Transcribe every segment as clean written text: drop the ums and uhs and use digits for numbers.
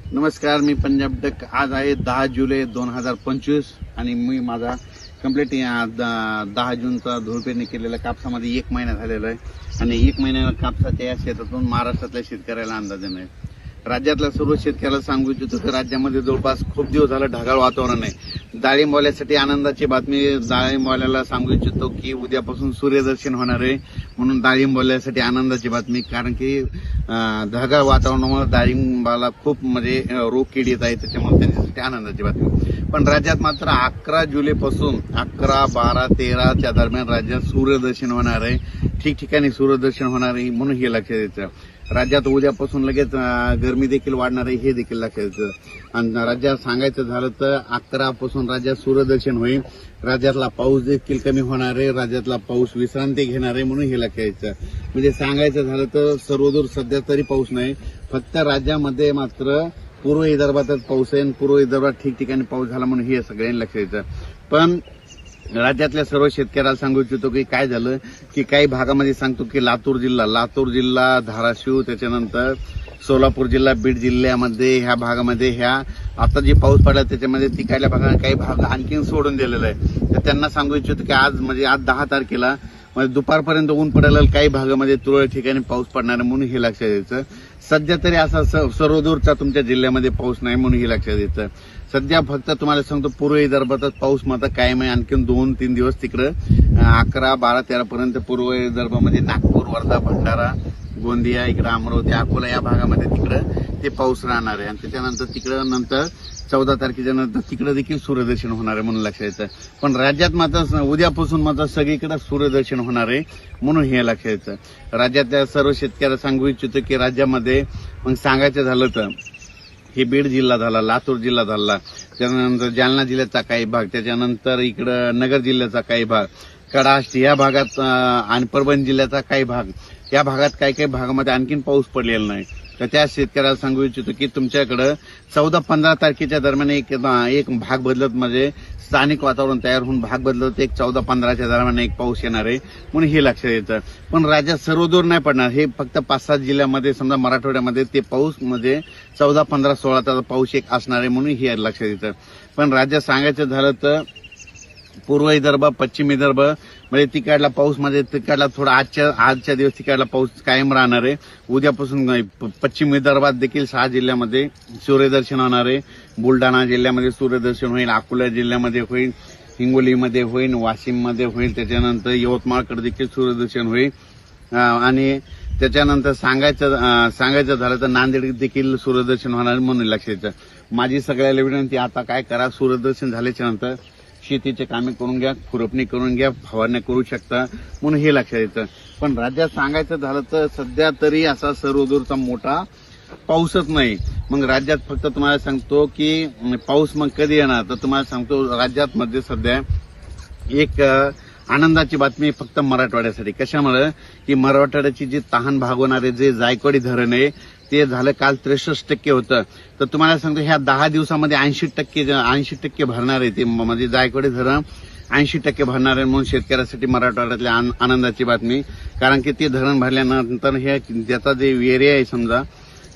नमस्कार, मी पंजाब डक. आज आहे 10 जुलै 2025 आणि मी माझा कंप्लीट 10 जूनचा धुळपेरणी केलेल्या कापसामध्ये 1 महिना झालेला आहे आणि 1 महिन्याला कापसाच्या या शेतातून महाराष्ट्रातल्या शेतकऱ्याला अंदाज नाही. राज्यातल्या सर्व शेतकऱ्याला सांगू इच्छितो की राज्यामध्ये जवळपास खूप दिवस झालं ढगाळ वातावरण आहे. डाळिंबवाल्यासाठी आनंदाची बातमी. डाळिंबवाल्याला सांगू इच्छितो की उद्यापासून सूर्यदर्शन होणार आहे, म्हणून डाळिंबवाल्यासाठी आनंदाची बातमी. कारण की ढगाळ वातावरणामुळे डाळिंबाला खूप म्हणजे रोग किड येत आहे, त्याच्यामुळे त्यांच्यासाठी आनंदाची बातमी. पण राज्यात मात्र 11 जुलैपासून 11, 12, 13च्या दरम्यान राज्यात सूर्यदर्शन होणार आहे. ठिकठिकाणी सूर्यदर्शन होणार आहे, म्हणून हे लक्षात द्यायचं. राज्यात उद्यापासून लगेच गरमी देखील वाढणार आहे, हे देखील लक्षात द्यायचं. आणि राज्यात सांगायचं झालं तर 11 पासून राज्यात सूर्यदर्शन होईल. राज्यातला पाऊस देखील कमी होणार आहे, राज्यातला पाऊस विश्रांती घेणार आहे, म्हणून हे लक्षात द्यायचं. म्हणजे सांगायचं झालं तर सर्वदूर सध्या तरी पाऊस नाही, फक्त राज्यामध्ये मात्र पूर्व विदर्भातच पाऊस आहे आणि पूर्व विदर्भात ठिकठिकाणी पाऊस झाला, म्हणून हे सगळ्यांनी लक्षात द्यायचं. पण राज्यातल्या सर्व शेतकऱ्याला सांगू इच्छितो की काय झालं की काही भागामध्ये सांगतो की लातूर जिल्हा, धाराशिव, त्याच्यानंतर सोलापूर जिल्हा, बीड जिल्ह्यामध्ये ह्या भागामध्ये ह्या आता जे पाऊस पडला त्याच्यामध्ये तिकडल्या भागात काही भाग आणखीन सोडून दिलेला आहे. तर त्यांना सांगू इच्छितो की आज 10 तारखेला म्हणजे दुपारपर्यंत ऊन पडायला, काही भागामध्ये तुरळक ठिकाणी पाऊस पडणार आहे, म्हणून हे लक्षात द्यायचं. सध्या तरी असा सर्वदूरचा तुमच्या जिल्ह्यामध्ये पाऊस नाही, म्हणून हे लक्षात द्यायचं. सध्या फक्त तुम्हाला सांगतो पूर्व विदर्भातच पाऊस मात्र कायम आहे. आणखीन 2-3 दिवस तिकडं 11, 12, 13 पर्यंत पूर्व विदर्भामध्ये नागपूर, वर्धा, भंडारा, गोंदिया, इकडं अमरावती, अकोला या भागामध्ये तिकडं ते पाऊस राहणार आहे. आणि त्याच्यानंतर तिकडं नंतर 14 तारखेच्या नंतर तिकडे देखील सूर्यदर्शन होणार आहे, म्हणून लक्षात द्यायचं. पण राज्यात मात्र उद्यापासून मात्र सगळीकडे सूर्यदर्शन होणार आहे, म्हणून हे लक्षात द्यायचं. राज्यातल्या सर्व शेतकऱ्याला सांगू इच्छितो की राज्यामध्ये मग सांगायचं झालं तर हे बीड जिल्हा झाला, लातूर जिल्हा झाला, त्यानंतर जालना जिल्ह्याचा काही भाग, त्याच्यानंतर इकडं नगर जिल्ह्याचा काही भाग, कडाष्ट या भागात आणि परभणी जिल्ह्याचा काही भाग, या भागात काही भागामध्ये आणखीन पाऊस पडलेला नाही. तर त्या शेतकऱ्याला सांगू इच्छितो की तुमच्याकडं 14-15 तारखेच्या दरम्यान एक भाग बदलत म्हणजे स्थानिक वातावरण तयार होऊन भाग बदलत 14-15च्या दरम्यान एक पाऊस येणार आहे, म्हणून हे लक्षात येतं. पण राज्यात सर्वदूर नाही पडणार, हे फक्त 5-7 जिल्ह्यामध्ये समजा मराठवाड्यामध्ये ते पाऊस म्हणजे 14, 15, 16चा पाऊस एक असणार आहे, म्हणून हे लक्षात येतं. पण राज्यात सांगायचं झालं तर पूर्व विदर्भ, पश्चिम विदर्भ म्हणजे तिकडला पाऊस म्हणजे तिकडला थोडा आजच्या दिवस तिकडला पाऊस कायम राहणार आहे. उद्यापासून पश्चिम विदर्भात देखील 6 जिल्ह्यामध्ये सूर्यदर्शन होणार आहे. बुलढाणा जिल्ह्यामध्ये सूर्यदर्शन होईल, अकोला जिल्ह्यामध्ये होईल, हिंगोलीमध्ये होईल, वाशिममध्ये होईल, त्याच्यानंतर यवतमाळकडे देखील सूर्यदर्शन होईल. आणि त्याच्यानंतर सांगायचं झालं तर नांदेड देखील सूर्यदर्शन होणार, म्हणून लक्षात द्यायचं. माझी सगळ्याला विनंती, आता काय करा, सूर्यदर्शन झाल्याच्या नंतर शेतीचे कामे करून घ्या, खुरपणी करून घ्या, फवारण्या करू शकता, म्हणून हे लक्षात येतं. पण राज्यात सांगायचं झालं तर सध्या तरी असा सर्वदूरचा मोठा पाऊसच नाही. मग राज्यात फक्त तुम्हाला सांगतो की पाऊस मग कधी येणार, तर तुम्हाला सांगतो राज्यात मध्ये सध्या एक आनंदाची बातमी फक्त मराठवाड्यासाठी. कशामुळे की मराठवाड्याची जी तहान भागवणारे जे जायकवाडी धरण आहे ते झालं काल 63% होतं. तर तुम्हाला सांगतो ह्या 10 दिवसामध्ये 80% भरणार आहे ते, म्हणजे जायकवाडी धरण 80% भरणार आहे, म्हणून शेतकऱ्यासाठी मराठवाड्यातल्या आनंदाची बातमी. कारण की ते धरण भरल्यानंतर हे त्याचा जे एरिया आहे समजा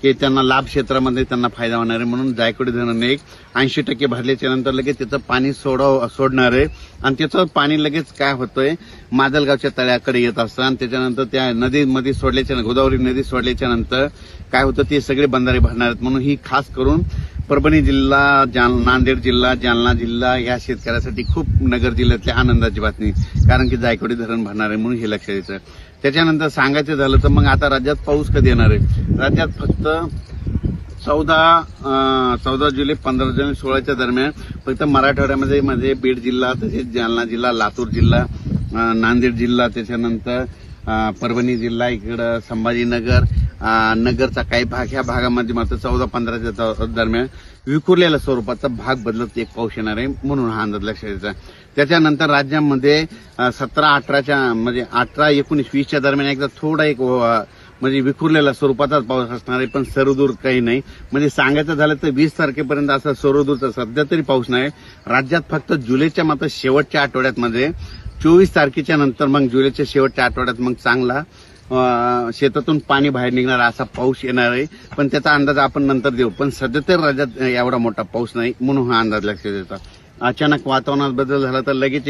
की त्यांना लाभ क्षेत्रामध्ये त्यांना फायदा होणार आहे, म्हणून जायकवाडी धरण 80% भरल्याच्या नंतर लगेच त्याचं पाणी सोडणार आहे. आणि त्याचं पाणी लगेच काय होतंय माजलगावच्या तळ्याकडे येत असतं आणि त्याच्यानंतर त्या नदीमध्ये सोडल्याच्या गोदावरी नदी सोडल्याच्या नंतर काय होतं ते सगळे बंधारे भरणार आहेत. म्हणून ही खास करून परभणी जिल्हा, नांदेड जिल्हा, जालना जिल्हा या शेतकऱ्यासाठी खूप नगर जिल्ह्यातल्या आनंदाची बातमी. कारण की जायकवाडी धरण भरणार आहे, म्हणून हे लक्षात येतं. त्याच्यानंतर सांगायचं झालं तर मग आता राज्यात पाऊस कधी येणार आहे, राज्यात फक्त 14 जुलै 15 जुलै 16च्या दरम्यान फक्त मराठवाड्यामध्ये बीड जिल्हा, तसेच जालना जिल्हा, लातूर जिल्हा, नांदेड जिल्हा, त्याच्यानंतर परभणी जिल्हा, इकडं संभाजीनगर, नगरचा काही भाग, ह्या भागामध्ये मात्र 14-15च्या दरम्यान विखुरलेल्या स्वरूपाचा भाग बदलत एक पाऊस येणार आहे, म्हणून हा अंदाज लक्षात द्यायचा. त्याच्यानंतर राज्यामध्ये 17-18च्या म्हणजे 18-19-20च्या दरम्यान एकदा थोडा एक म्हणजे विखुरलेल्या स्वरूपाचाच पाऊस असणार आहे, पण सर्वदूर काही नाही. म्हणजे सांगायचं झालं तर 20 तारखेपर्यंत असा सर्वदूरचा सध्या तरी पाऊस नाही राज्यात. फक्त जुलैच्या मात्र शेवटच्या आठवड्यात मध्ये 24 तारखेच्या नंतर मग जुलैच्या शेवटच्या आठवड्यात मग चांगला शेतातून पाणी बाहेर निघणार असा पाऊस येणार आहे, पण त्याचा अंदाज आपण नंतर देऊ. पण सध्या तर राज्यात एवढा मोठा पाऊस नाही म्हणून हा अंदाज लक्षात येतो. अचानक वातावरणात बदल झाला तर लगेच